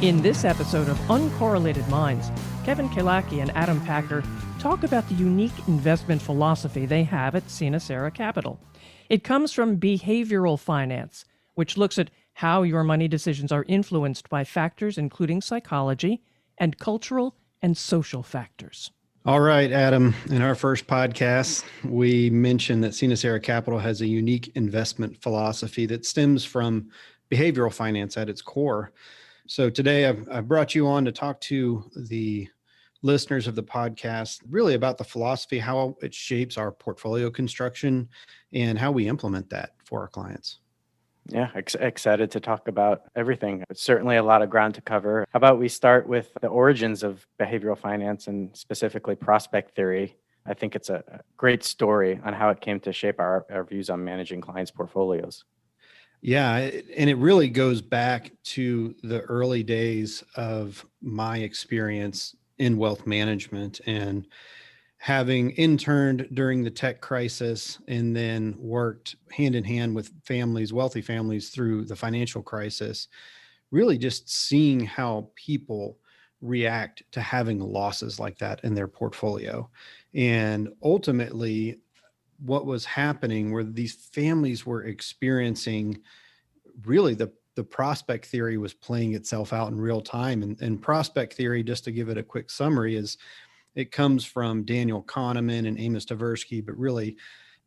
In this episode of Uncorrelated Minds, Kaylakie and Adam Packer talk about the unique investment philosophy they have at SineCera Capital. It comes from behavioral finance, which looks at how your money decisions are influenced by factors including psychology and cultural and social factors. All right, Adam, in our first podcast, we mentioned that SineCera Capital has a unique investment philosophy that stems from behavioral finance at its core. So today I've brought you on to talk to the listeners of the podcast really about the philosophy, how it shapes our portfolio construction, and how we implement that for our clients. Yeah, excited to talk about everything. It's certainly a lot of ground to cover. How about we start with the origins of behavioral finance and specifically prospect theory? I think it's a great story on how it came to shape our views on managing clients' portfolios. Yeah, and it really goes back to the early days of my experience in wealth management and having interned during the tech crisis and then worked hand in hand with families, wealthy families through the financial crisis, really just seeing how people react to having losses like that in their portfolio. And ultimately, what was happening were these families were experiencing really the prospect theory was playing itself out in real time. And prospect theory, just to give it a quick summary, is it comes from Daniel Kahneman and Amos Tversky, but really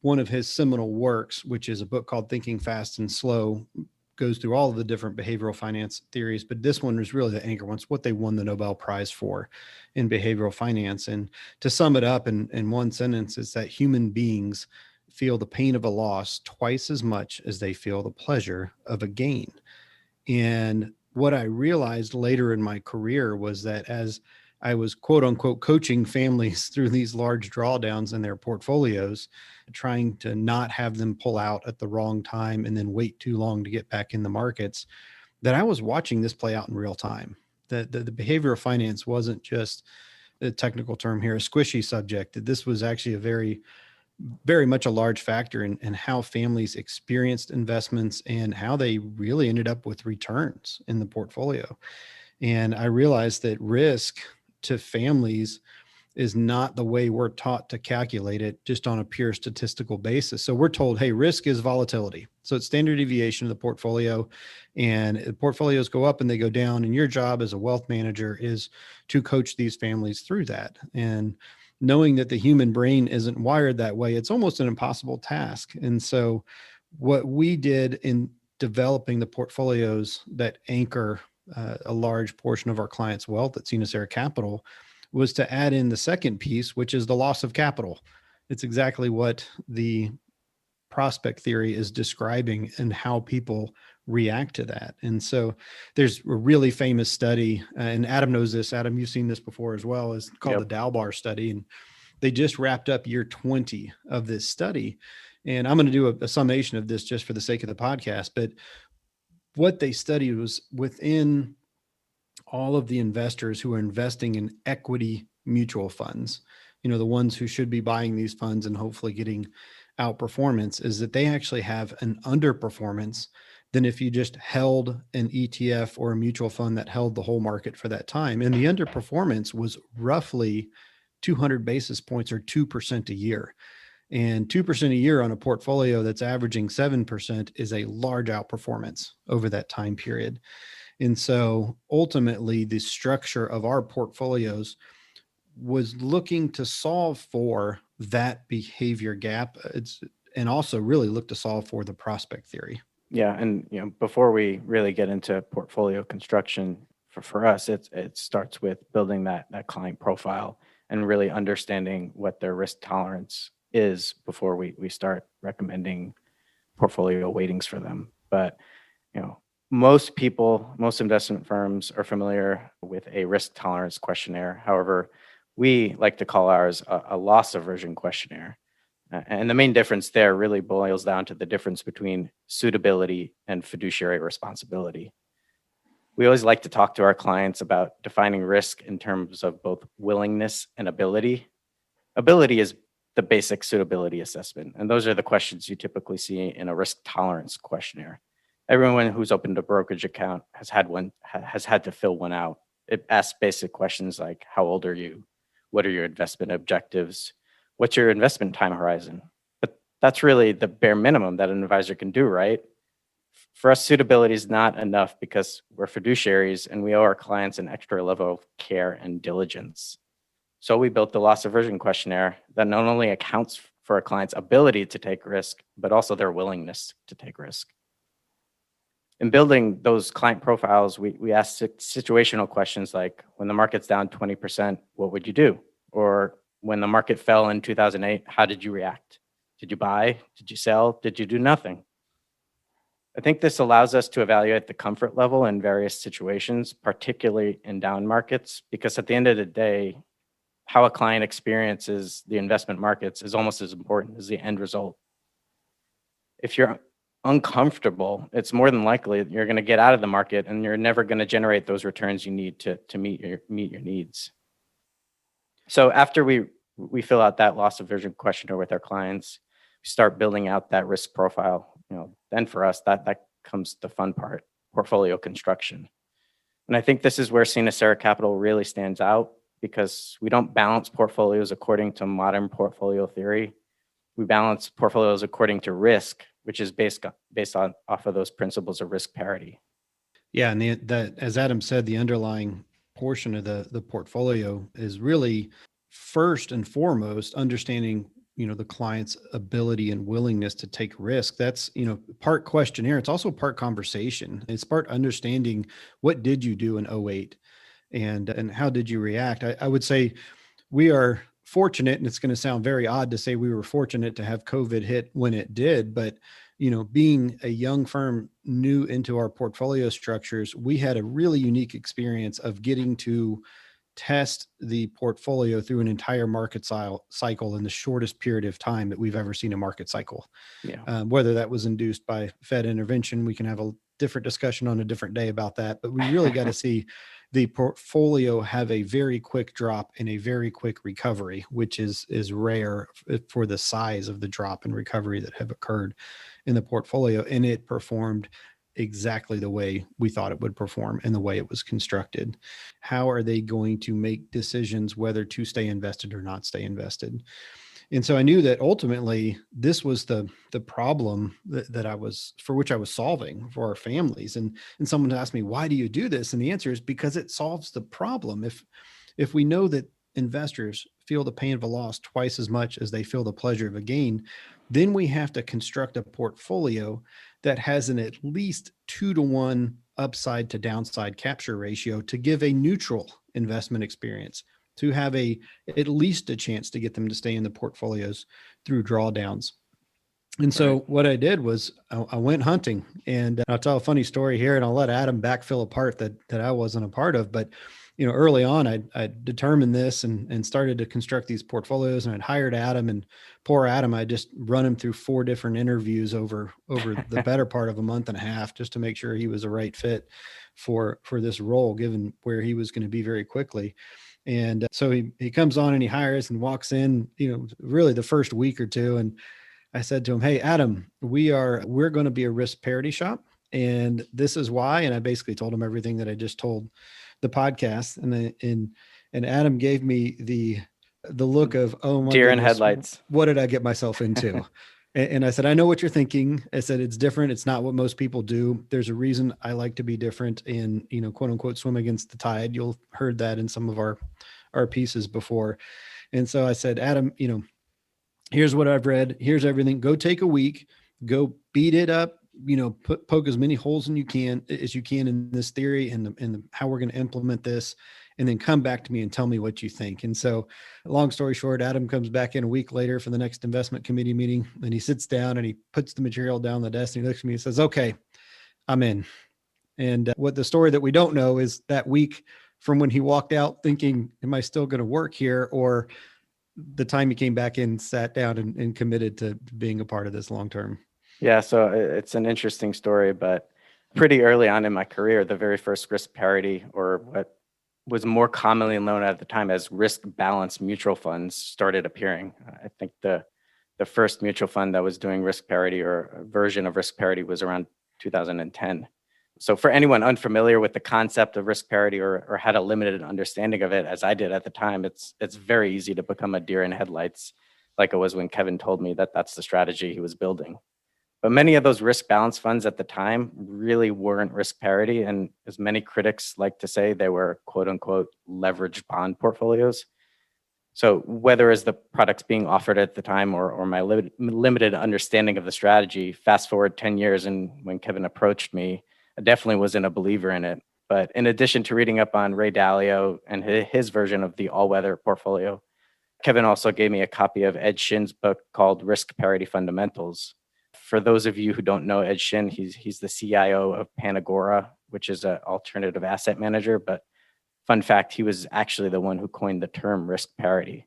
one of his seminal works, which is a book called Thinking Fast and Slow, goes through all of the different behavioral finance theories. But this one is really the anchor one. It's what they won the Nobel Prize for in behavioral finance. And to sum it up in one sentence, is that human beings feel the pain of a loss twice as much as they feel the pleasure of a gain. And what I realized later in my career was that as I was quote unquote coaching families through these large drawdowns in their portfolios, trying to not have them pull out at the wrong time and then wait too long to get back in the markets, that I was watching this play out in real time. That the behavioral finance wasn't just a technical term here, a squishy subject. That this was actually a very much a large factor in how families experienced investments and how they really ended up with returns in the portfolio. And I realized that risk to families is not the way we're taught to calculate it just on a pure statistical basis. So we're told, hey, risk is volatility. So it's standard deviation of the portfolio, and the portfolios go up and they go down. And your job as a wealth manager is to coach these families through that. And knowing that the human brain isn't wired that way, it's almost an impossible task. And so what we did in developing the portfolios that anchor a large portion of our clients' wealth at SineCera Capital was to add in the second piece, which is the loss of capital. It's exactly what the prospect theory is describing and how people react to that. And so there's a really famous study, and Adam knows this. Adam, you've seen this before as well. It's called the Dalbar study. And they just wrapped up year 20 of this study. And I'm going to do a summation of this just for the sake of the podcast. But what they studied was within all of the investors who are investing in equity mutual funds, the ones who should be buying these funds and hopefully getting outperformance, is that they actually have an underperformance than if you just held an ETF or a mutual fund that held the whole market for that time. And the underperformance was roughly 200 basis points or 2% a year. And 2% a year on a portfolio that's averaging 7% is a large outperformance over that time period. And so ultimately, the structure of our portfolios was looking to solve for that behavior gap. And also really look to solve for the prospect theory. Yeah, and before we really get into portfolio construction, for us, it starts with building that client profile and really understanding what their risk tolerance is before we start recommending portfolio weightings for them. But most investment firms are familiar with a risk tolerance questionnaire. However, we like to call ours a loss aversion questionnaire. And the main difference there really boils down to the difference between suitability and fiduciary responsibility. We always like to talk to our clients about defining risk in terms of both willingness and ability. Ability is the basic suitability assessment, and those are the questions you typically see in a risk tolerance questionnaire. Everyone who's opened a brokerage account has had to fill one out. It asks basic questions like, how old are you? What are your investment objectives? What's your investment time horizon? But that's really the bare minimum that an advisor can do, right? For us, suitability is not enough because we're fiduciaries and we owe our clients an extra level of care and diligence. So we built the loss aversion questionnaire that not only accounts for a client's ability to take risk, but also their willingness to take risk. In building those client profiles, we ask situational questions like, when the market's down 20%, what would you do? Or when the market fell in 2008, how did you react? Did you buy? Did you sell? Did you do nothing? I think this allows us to evaluate the comfort level in various situations, particularly in down markets, because at the end of the day, how a client experiences the investment markets is almost as important as the end result. If you're uncomfortable, it's more than likely you're going to get out of the market and you're never going to generate those returns you need to meet your needs. So after we fill out that loss aversion questionnaire with our clients, we start building out that risk profile. Then for us, that comes the fun part, portfolio construction. And I think this is where SineCera Capital really stands out, because we don't balance portfolios according to modern portfolio theory. We balance portfolios according to risk, which is based off of those principles of risk parity. Yeah, and that, as Adam said, the underlying portion of the portfolio is really first and foremost understanding the client's ability and willingness to take risk. That's part questionnaire. It's also part conversation. It's part understanding, what did you do in 2008 and how did you react? I would say we are fortunate, and it's going to sound very odd to say we were fortunate to have COVID hit when it did, but being a young firm new into our portfolio structures, we had a really unique experience of getting to test the portfolio through an entire market cycle in the shortest period of time that we've ever seen a market cycle. Yeah. Whether that was induced by Fed intervention, we can have a different discussion on a different day about that, but we really got to see the portfolio have a very quick drop and a very quick recovery, which is rare for the size of the drop and recovery that have occurred in the portfolio. And it performed exactly the way we thought it would perform and the way it was constructed. How are they going to make decisions whether to stay invested or not stay invested? And so I knew that ultimately this was the problem for which I was solving for our families. And someone asked me, why do you do this? And the answer is because it solves the problem. If we know that investors feel the pain of a loss twice as much as they feel the pleasure of a gain, then we have to construct a portfolio that has an at least 2-to-1 upside to downside capture ratio to give a neutral investment experience, to have at least a chance to get them to stay in the portfolios through drawdowns. And so what I did was I went hunting, and I'll tell a funny story here, and I'll let Adam backfill a part that I wasn't a part of. But early on, I determined this and started to construct these portfolios, and I'd hired Adam, and poor Adam, I just run him through 4 different interviews over the better part of a month and a half, just to make sure he was a right fit for this role, given where he was going to be very quickly. And so he comes on and he hires and walks in, really the first week or two. And I said to him, hey, Adam, we're going to be a risk parity shop, and this is why. And I basically told him everything that I just told the podcast. And Adam gave me the look of, oh my deer in goodness, headlights. What did I get myself into? And I said, I know what you're thinking. I said, it's different. It's not what most people do. There's a reason I like to be different and, quote unquote, swim against the tide. You'll heard that in some of our pieces before. And so I said, Adam, here's what I've read. Here's everything. Go take a week, go beat it up, poke as many holes as you can in this theory and how we're going to implement this, and then come back to me and tell me what you think. And so long story short, Adam comes back in a week later for the next investment committee meeting, and he sits down and he puts the material down on the desk, and he looks at me and says, okay, I'm in. And what the story that we don't know is that week from when he walked out thinking, am I still going to work here? Or the time he came back in, sat down and committed to being a part of this long-term. Yeah. So it's an interesting story, but pretty early on in my career, the very first risk parity, or what was more commonly known at the time as risk balance mutual funds, started appearing. I think the first mutual fund that was doing risk parity, or a version of risk parity, was around 2010. So for anyone unfamiliar with the concept of risk parity or had a limited understanding of it, as I did at the time, it's very easy to become a deer in headlights, like it was when Kevin told me that that's the strategy he was building. But many of those risk balance funds at the time really weren't risk parity. And as many critics like to say, they were quote unquote leveraged bond portfolios. So whether as the products being offered at the time or my limited understanding of the strategy, fast forward 10 years and when Kevin approached me, I definitely wasn't a believer in it. But in addition to reading up on Ray Dalio and his version of the all-weather portfolio, Kevin also gave me a copy of Ed Shin's book called Risk Parity Fundamentals. For those of you who don't know Ed Shin, he's the CIO of Panagora, which is an alternative asset manager. But fun fact, he was actually the one who coined the term risk parity.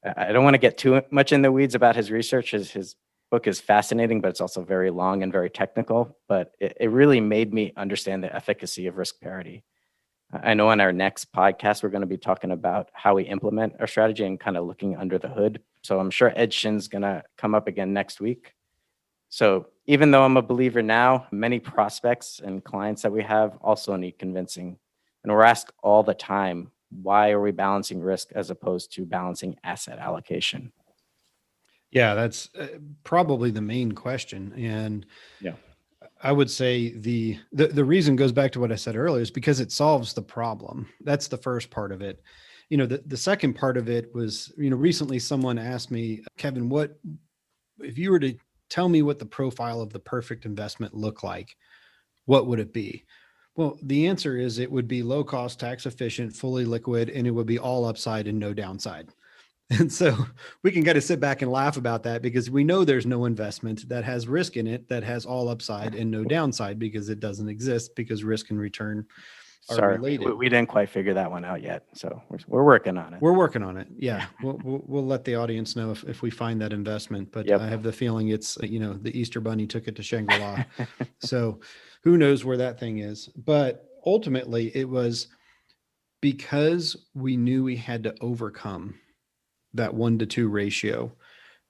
I don't want to get too much in the weeds about his research. His book is fascinating, but it's also very long and very technical. But it really made me understand the efficacy of risk parity. I know on our next podcast, we're going to be talking about how we implement our strategy and kind of looking under the hood. So I'm sure Ed Shin's going to come up again next week. So even though I'm a believer now, many prospects and clients that we have also need convincing. And we're asked all the time, why are we balancing risk as opposed to balancing asset allocation? Yeah, that's probably the main question. And yeah, I would say the reason goes back to what I said earlier is because it solves the problem. That's the first part of it. The second part of it was, recently someone asked me, Kevin, what if you were to tell me what the profile of the perfect investment looked like, what would it be? Well, the answer is it would be low cost, tax efficient, fully liquid, and it would be all upside and no downside. And so we can kind of sit back and laugh about that because we know there's no investment that has risk in it that has all upside and no downside because it doesn't exist because risk and return are related. We didn't quite figure that one out yet. So we're working on it. We're working on it. Yeah. We'll let the audience know if we find that investment, but I have the feeling it's, the Easter Bunny took it to Shangri-La. So who knows where that thing is, but ultimately it was because we knew we had to overcome that 1-to-2 ratio.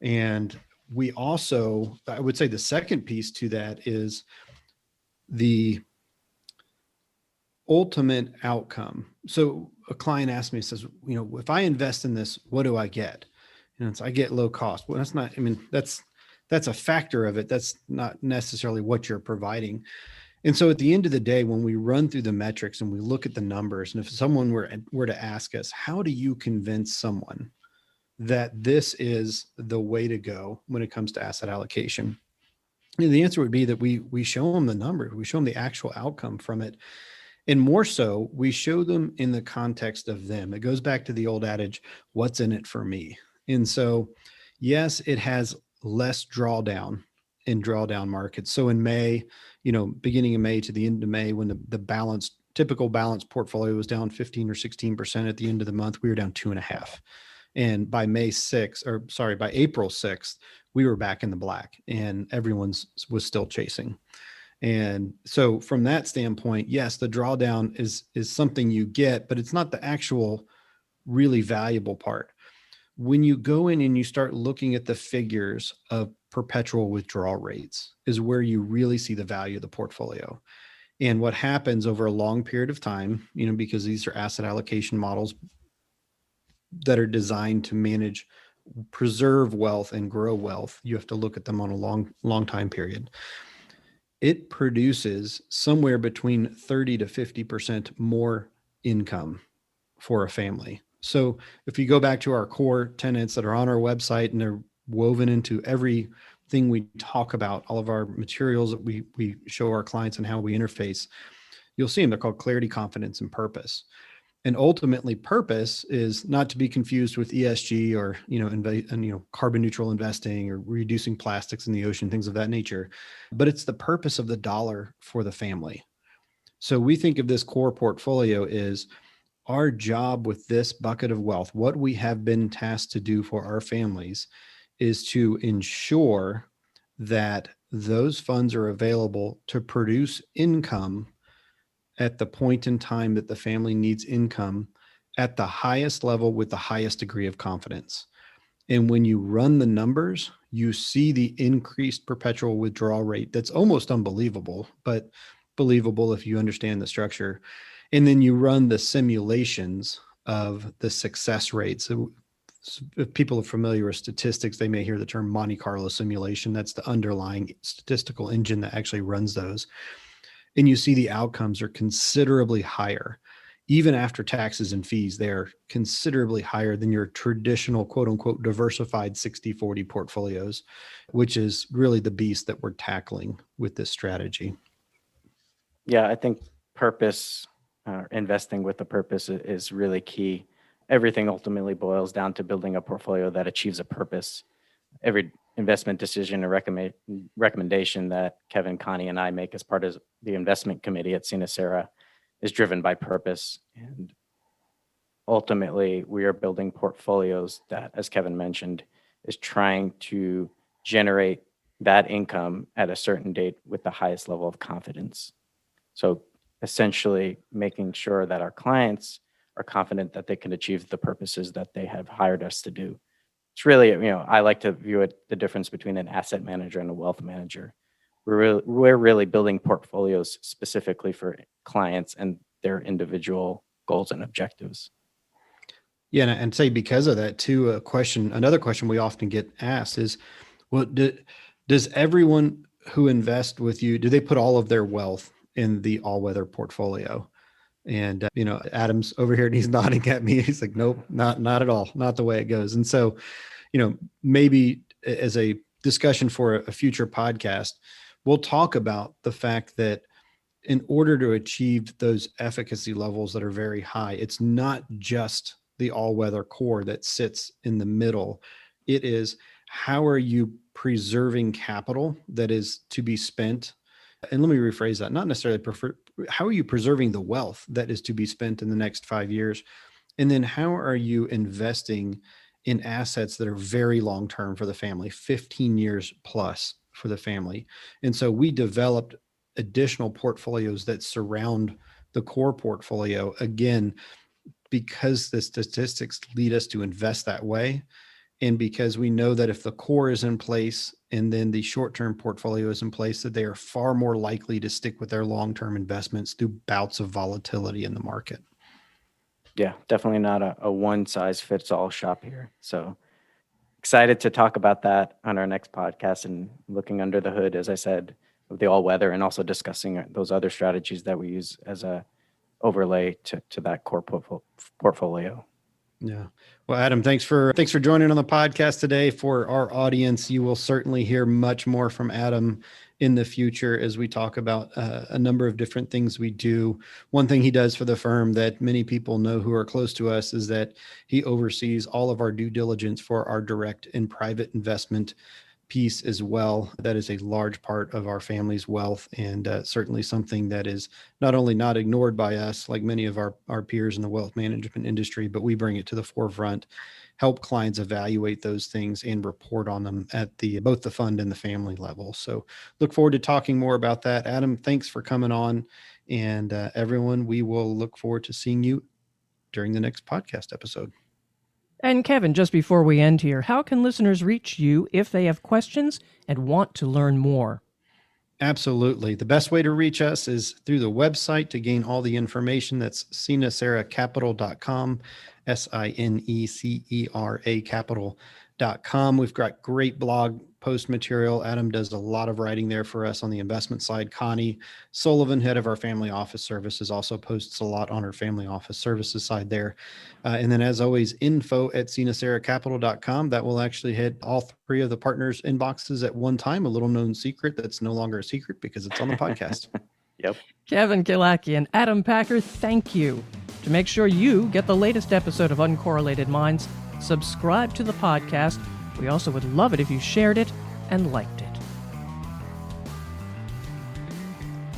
And we also, I would say the second piece to that is the ultimate outcome. So a client asked me, says, if I invest in this, what do I get? It's, I get low cost. Well, that's not, that's a factor of it. That's not necessarily what you're providing. And so at the end of the day, when we run through the metrics and we look at the numbers, and if someone were to ask us, how do you convince someone that this is the way to go when it comes to asset allocation? The answer would be that we show them the numbers, we show them the actual outcome from it. And more so, we show them in the context of them. It goes back to the old adage, what's in it for me? And so, yes, it has less drawdown in drawdown markets. So in May, beginning of May to the end of May, when the typical balanced portfolio was down 15 or 16% at the end of the month, we were down 2.5%. And by April 6th, we were back in the black and everyone was still chasing. And so from that standpoint, yes, the drawdown is something you get, but it's not the actual really valuable part. When you go in and you start looking at the figures of perpetual withdrawal rates is where you really see the value of the portfolio. And what happens over a long period of time, because these are asset allocation models that are designed to preserve wealth and grow wealth, you have to look at them on a long time period. It produces somewhere between 30 to 50% more income for a family. So if you go back to our core tenets that are on our website and they're woven into everything we talk about, all of our materials that we show our clients and how we interface, you'll see them. They're called clarity, confidence, and purpose. And ultimately, purpose is not to be confused with ESG or carbon neutral investing or reducing plastics in the ocean, things of that nature. But it's the purpose of the dollar for the family. So we think of this core portfolio is our job with this bucket of wealth. What we have been tasked to do for our families is to ensure that those funds are available to produce income at the point in time that the family needs income at the highest level with the highest degree of confidence. And when you run the numbers, you see the increased perpetual withdrawal rate. That's almost unbelievable, but believable if you understand the structure. And then you run the simulations of the success rates. So if people are familiar with statistics, they may hear the term Monte Carlo simulation. That's the underlying statistical engine that actually runs those. And you see the outcomes are considerably higher. Even after taxes and fees, they're considerably higher than your traditional, quote unquote, diversified 60-40 portfolios, which is really the beast that we're tackling with this strategy. Yeah, I think purpose, investing with a purpose is really key. Everything ultimately boils down to building a portfolio that achieves a purpose. Every investment decision or recommendation that Kevin, Connie, and I make as part of the investment committee at SineCera is driven by purpose. And ultimately, we are building portfolios that, as Kevin mentioned, is trying to generate that income at a certain date with the highest level of confidence. So essentially making sure that our clients are confident that they can achieve the purposes that they have hired us to do. It's really, I like to view it the difference between an asset manager and a wealth manager. We're really building portfolios specifically for clients and their individual goals and objectives. Yeah, and say because of that too, another question we often get asked is, well, does everyone who invests with you, do they put all of their wealth in the all-weather portfolio? And, Adam's over here and he's nodding at me. He's like, nope, not at all. Not the way it goes. And so, maybe as a discussion for a future podcast, we'll talk about the fact that in order to achieve those efficacy levels that are very high, it's not just the all-weather core that sits in the middle. It is, how are you preserving capital that is to be spent? And let me rephrase that, not necessarily how are you preserving the wealth that is to be spent in the next 5 years? And then how are you investing in assets that are very long-term for the family, 15 years plus for the family? And so we developed additional portfolios that surround the core portfolio, again, because the statistics lead us to invest that way. And because we know that if the core is in place and then the short-term portfolio is in place, that they are far more likely to stick with their long-term investments through bouts of volatility in the market. Yeah, definitely not a one-size-fits-all shop here. So excited to talk about that on our next podcast and looking under the hood, as I said, of the all-weather, and also discussing those other strategies that we use as a overlay to that core portfolio. Yeah. Well, Adam, thanks for joining on the podcast today. For our audience, you will certainly hear much more from Adam in the future as we talk about a number of different things we do. One thing he does for the firm that many people know who are close to us is that he oversees all of our due diligence for our direct and private investment piece as well. That is a large part of our family's wealth, and certainly something that is not only not ignored by us, like many of our peers in the wealth management industry, but we bring it to the forefront, help clients evaluate those things and report on them at both the fund and the family level. So look forward to talking more about that. Adam, thanks for coming on. And everyone, we will look forward to seeing you during the next podcast episode. And Kevin, just before we end here, how can listeners reach you if they have questions and want to learn more? Absolutely. The best way to reach us is through the website to gain all the information. That's SineCeraCapital.com, SineCera Capital.com. We've got great blog post material. Adam does a lot of writing there for us on the investment side. Connie Sullivan, head of our family office services, also posts a lot on her family office services side there. And then as always, info@SineCeraCapital.com. That will actually hit all three of the partners' inboxes at one time, a little known secret that's no longer a secret because it's on the podcast. Yep. Kevin Kaylakie and Adam Packer, thank you. To make sure you get the latest episode of Uncorrelated Minds, subscribe to the podcast. We also would love it if you shared it and liked it.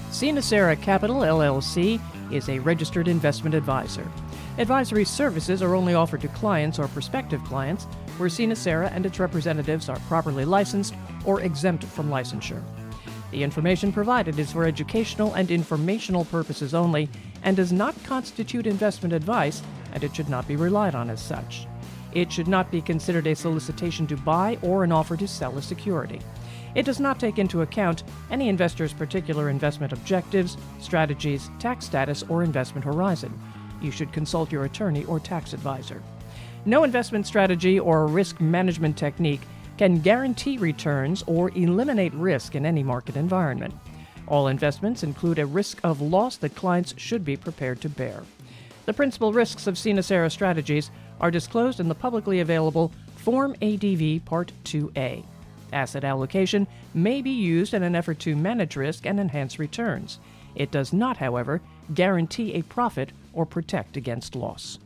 SineCera Capital, LLC, is a registered investment advisor. Advisory services are only offered to clients or prospective clients where SineCera and its representatives are properly licensed or exempt from licensure. The information provided is for educational and informational purposes only and does not constitute investment advice, and it should not be relied on as such. It should not be considered a solicitation to buy or an offer to sell a security. It does not take into account any investor's particular investment objectives, strategies, tax status, or investment horizon. You should consult your attorney or tax advisor. No investment strategy or risk management technique can guarantee returns or eliminate risk in any market environment. All investments include a risk of loss that clients should be prepared to bear. The principal risks of SineCera strategies are disclosed in the publicly available Form ADV Part 2A. Asset allocation may be used in an effort to manage risk and enhance returns. It does not, however, guarantee a profit or protect against loss.